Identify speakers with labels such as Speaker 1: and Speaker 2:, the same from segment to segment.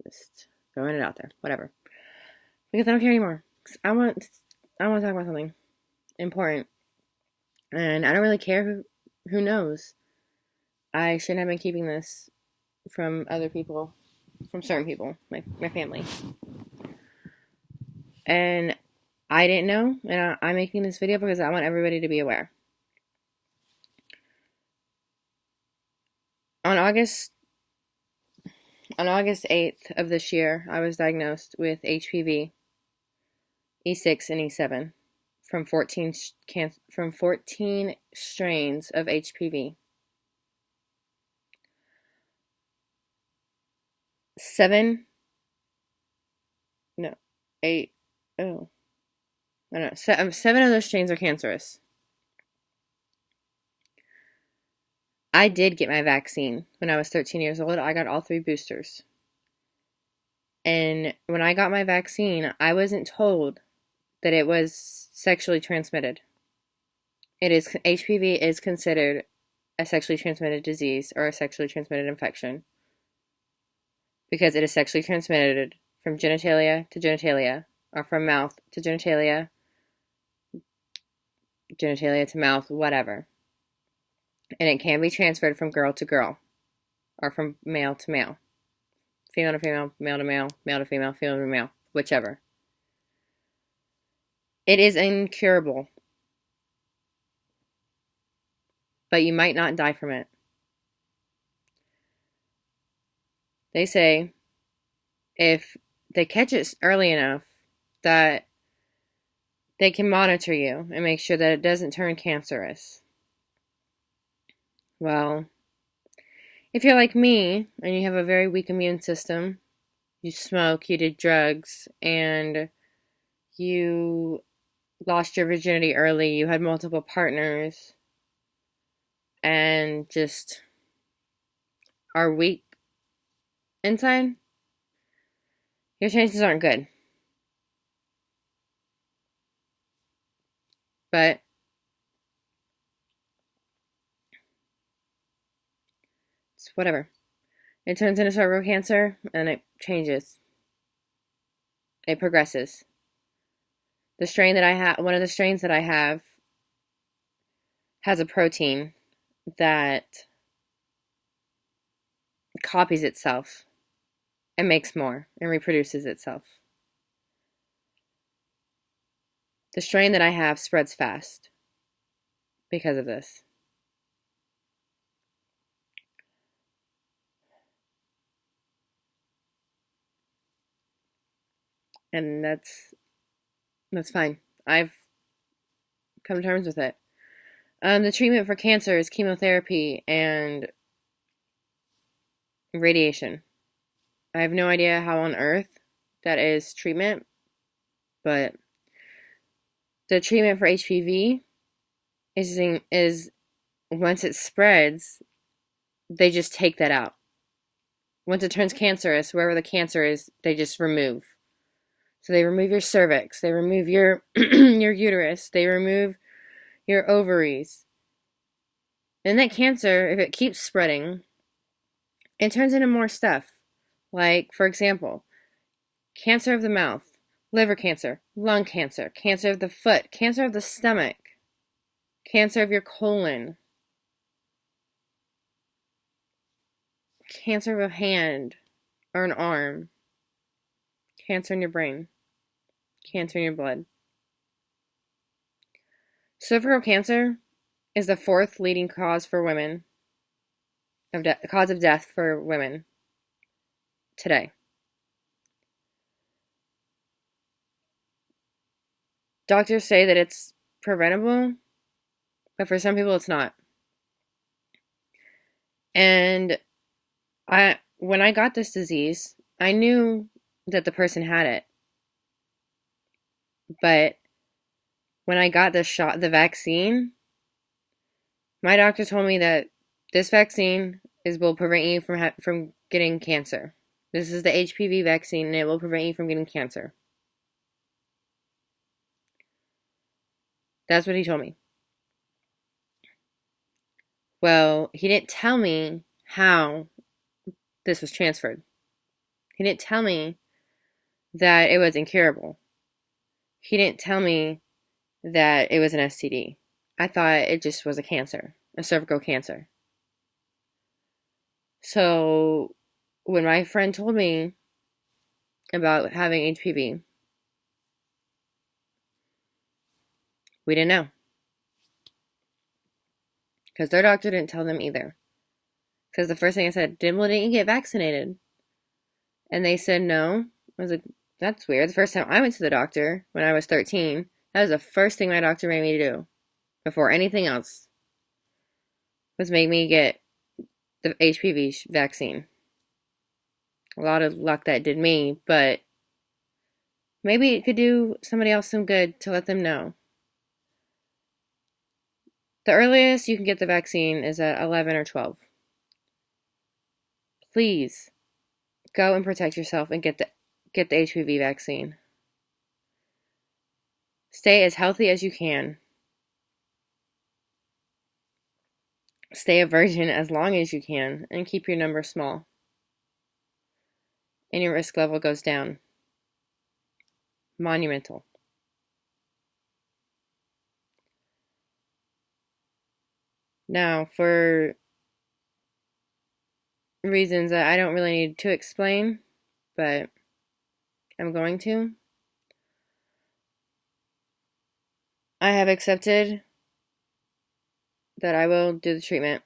Speaker 1: Just throwing it out there. Whatever. Because I don't care anymore. I want to talk about something important. And I don't really care who knows. I shouldn't have been keeping this from other people, from certain people, my family. And I didn't know, and I'm making this video because I want everybody to be aware. On August 8th of this year, I was diagnosed with HPV E6 and E7 from 14 strains of HPV. 7 no 8 oh I don't know. 7 of those strains are cancerous. I did get my vaccine when I was 13 years old. I got all 3 boosters. And when I got my vaccine, I wasn't told that it was sexually transmitted. HPV is considered a sexually transmitted disease or a sexually transmitted infection because it is sexually transmitted from genitalia to genitalia, or from mouth to genitalia, genitalia to mouth, whatever. And it can be transferred from girl to girl, or from male to male, female to female, male to male, male to female, female to male, whichever. It is incurable, but you might not die from it. They say if they catch it early enough that they can monitor you and make sure that it doesn't turn cancerous. Well, if you're like me and you have a very weak immune system, you smoke, you did drugs, and you lost your virginity early, you had multiple partners, and just are weak inside, your chances aren't good. But it's whatever. It turns into cervical cancer and it changes. It progresses. The strain that I have, one of the strains that I have, has a protein that copies itself and makes more and reproduces itself. The strain that I have spreads fast because of this. And that's fine. I've come to terms with it. The treatment for cancer is chemotherapy and radiation. I have no idea how on earth that is treatment, but the treatment for HPV is once it spreads, they just take that out. Once it turns cancerous, wherever the cancer is, they just remove. So they remove your cervix, they remove your your uterus, they remove your ovaries. And that cancer, if it keeps spreading, it turns into more stuff. Like, for example, cancer of the mouth, liver cancer, lung cancer, cancer of the foot, cancer of the stomach, cancer of your colon, cancer of a hand or an arm, cancer in your brain, cancer in your blood. Cervical cancer is the 4th leading cause for women, cause of death for women today. Doctors say that it's preventable, but for some people it's not. And when I got this disease, I knew that the person had it. But when I got the vaccine, my doctor told me that this vaccine will prevent you from getting cancer. This is the HPV vaccine, and it will prevent you from getting cancer. That's what he told me. Well, he didn't tell me how this was transferred. He didn't tell me that it was incurable. He didn't tell me that it was an STD. I thought it just was a cancer, a cervical cancer. So when my friend told me about having HPV, we didn't know. Because their doctor didn't tell them either. Because the first thing I said, didn't you get vaccinated? And they said no. I was like, that's weird. The first time I went to the doctor when I was 13, that was the first thing my doctor made me do before anything else, was make me get the HPV vaccine. A lot of luck that did me, but maybe it could do somebody else some good to let them know. The earliest you can get the vaccine is at 11 or 12. Please go and protect yourself and get the HPV vaccine. Stay as healthy as you can. Stay a virgin as long as you can and keep your number small. And your risk level goes down. Monumental. Now, for reasons that I don't really need to explain, but I'm going to, I have accepted that I will do the treatment.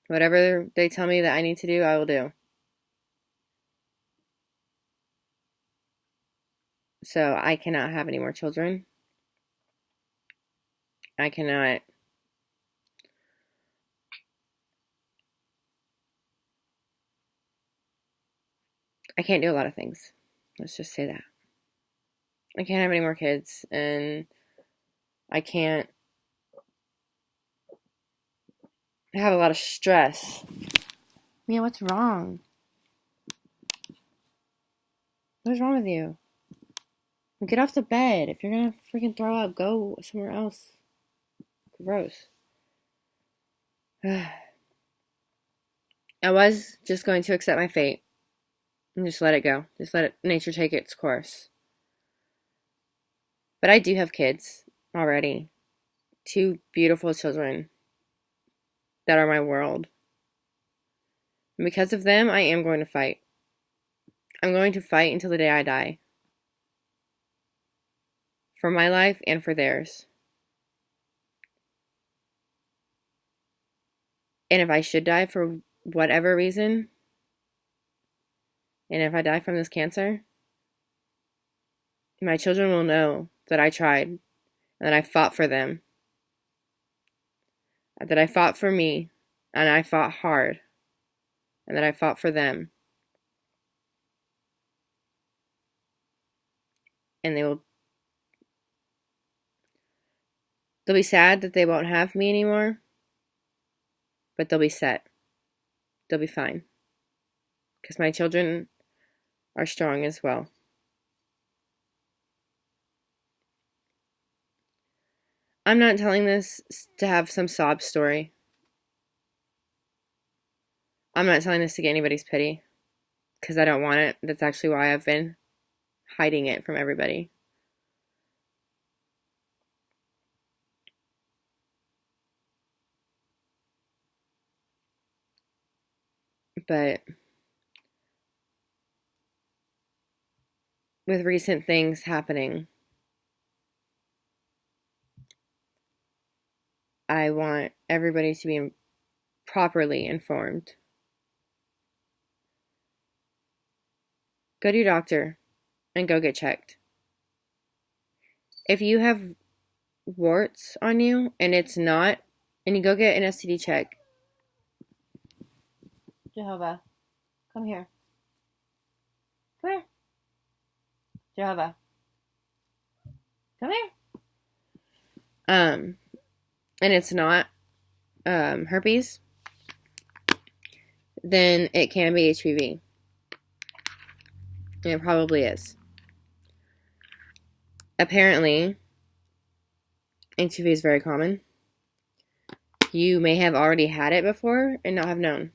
Speaker 1: Whatever they tell me that I need to do, I will do. So I cannot have any more children. I can't do a lot of things. Let's just say that. I can't have any more kids, and I can't have a lot of stress. Mia, what's wrong? What's wrong with you? Get off the bed. If you're gonna freaking throw up, go somewhere else. Gross. I was just going to accept my fate and just let it go. Just let nature take its course. But I do have kids already. 2 beautiful children that are my world. And because of them, I am going to fight. I'm going to fight until the day I die. For my life and for theirs. And if I should die for whatever reason, and if I die from this cancer, my children will know that I tried and that I fought for them. That I fought for me and I fought hard and that I fought for them. And they'll be sad that they won't have me anymore, but they'll be set. They'll be fine. Because my children are strong as well. I'm not telling this to have some sob story. I'm not telling this to get anybody's pity. Because I don't want it. That's actually why I've been hiding it from everybody. But with recent things happening, I want everybody to be properly informed. Go to your doctor and go get checked. If you have warts on you and it's not, and you go get an STD check, Jehovah, come here. Come here. Jehovah, come here. And it's not herpes, then it can be HPV. And it probably is. Apparently, HPV is very common. You may have already had it before and not have known.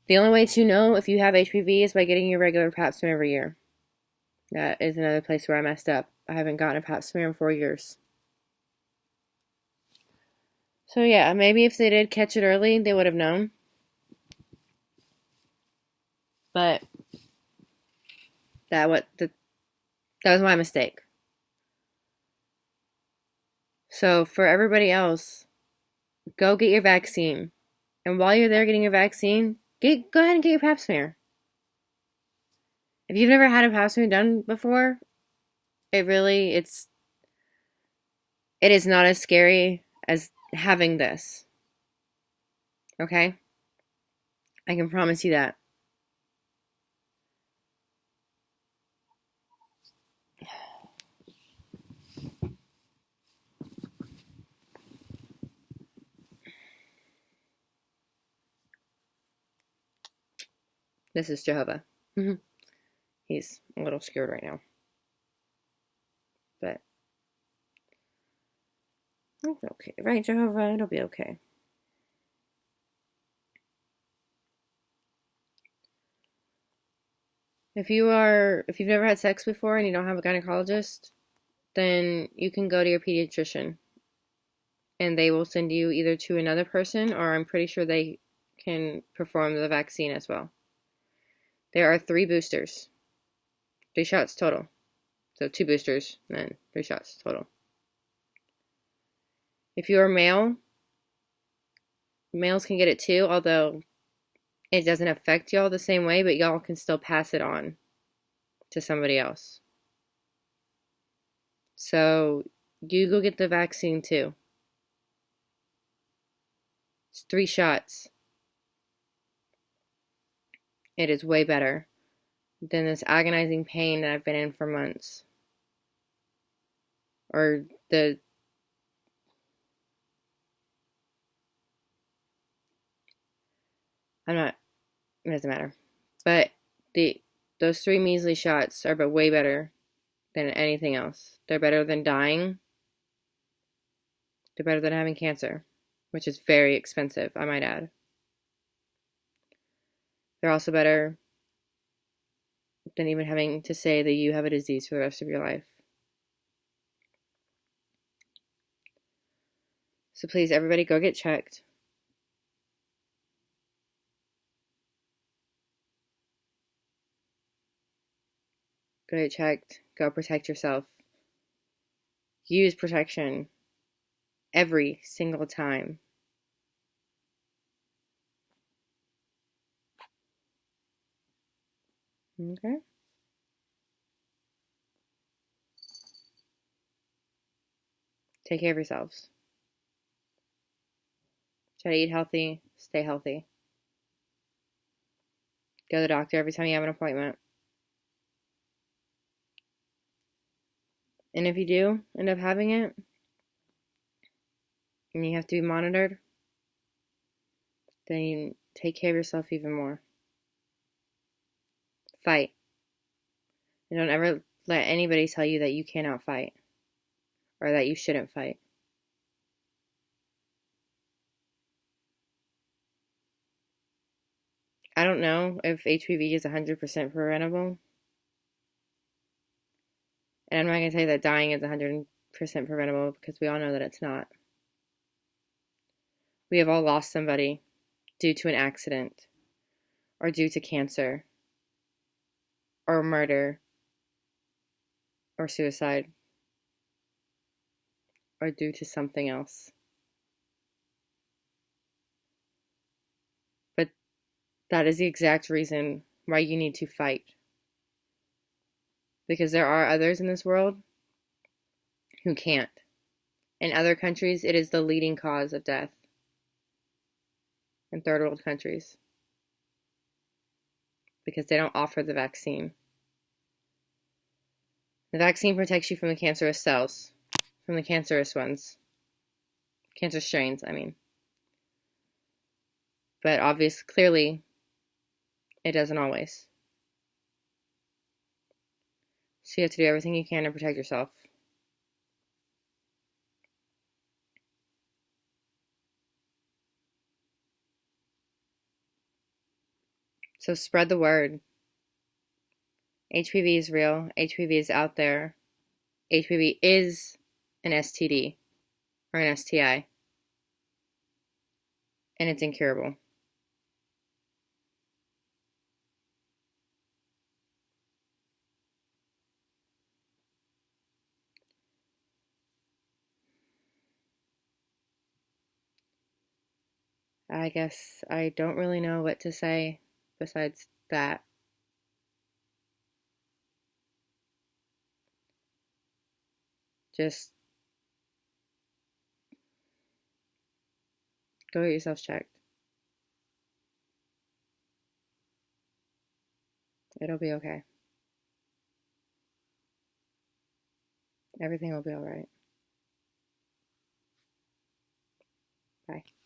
Speaker 1: The only way to know if you have HPV is by getting your regular pap smear every year. That is another place where I messed up. I haven't gotten a pap smear in 4 years. So yeah, maybe if they did catch it early, they would have known. But that was my mistake. So for everybody else, go get your vaccine. And while you're there getting your vaccine, go ahead and get your pap smear. If you've never had a pap smear done before, it is not as scary as having this. Okay? I can promise you that. This is Jehovah. He's a little scared right now. But it's okay. Right, Jehovah? It'll be okay. If you've never had sex before and you don't have a gynecologist, then you can go to your pediatrician and they will send you either to another person, or I'm pretty sure they can perform the vaccine as well. There are 3 boosters, 3 shots total. So 2 boosters and then 3 shots total. If you're male, males can get it too, although it doesn't affect y'all the same way, but y'all can still pass it on to somebody else. So you go get the vaccine too. It's 3 shots. It is way better than this agonizing pain that I've been in for months. Or it doesn't matter. But those 3 measly shots are way better than anything else. They're better than dying. They're better than having cancer, which is very expensive, I might add. They're also better than even having to say that you have a disease for the rest of your life. So please, everybody, go get checked. Go get checked. Go protect yourself. Use protection every single time. Okay? Take care of yourselves. Try to eat healthy. Stay healthy. Go to the doctor every time you have an appointment. And if you do end up having it, and you have to be monitored, then you take care of yourself even more. Fight. And don't ever let anybody tell you that you cannot fight or that you shouldn't fight. I don't know if HPV is 100% preventable. And I'm not going to say that dying is 100% preventable, because we all know that it's not. We have all lost somebody due to an accident, or due to cancer, or murder, or suicide, or due to something else. But that is the exact reason why you need to fight. Because there are others in this world who can't. In other countries, it is the leading cause of death. In third world countries. Because they don't offer the vaccine. The vaccine protects you from the cancerous cells. From the cancerous ones. Cancer strains, I mean. But clearly, it doesn't always. So you have to do everything you can to protect yourself. So spread the word. HPV is real. HPV is out there. HPV is an STD or an STI, and it's incurable. I guess I don't really know what to say besides that. Just go get yourself checked. It'll be okay. Everything will be all right. Bye.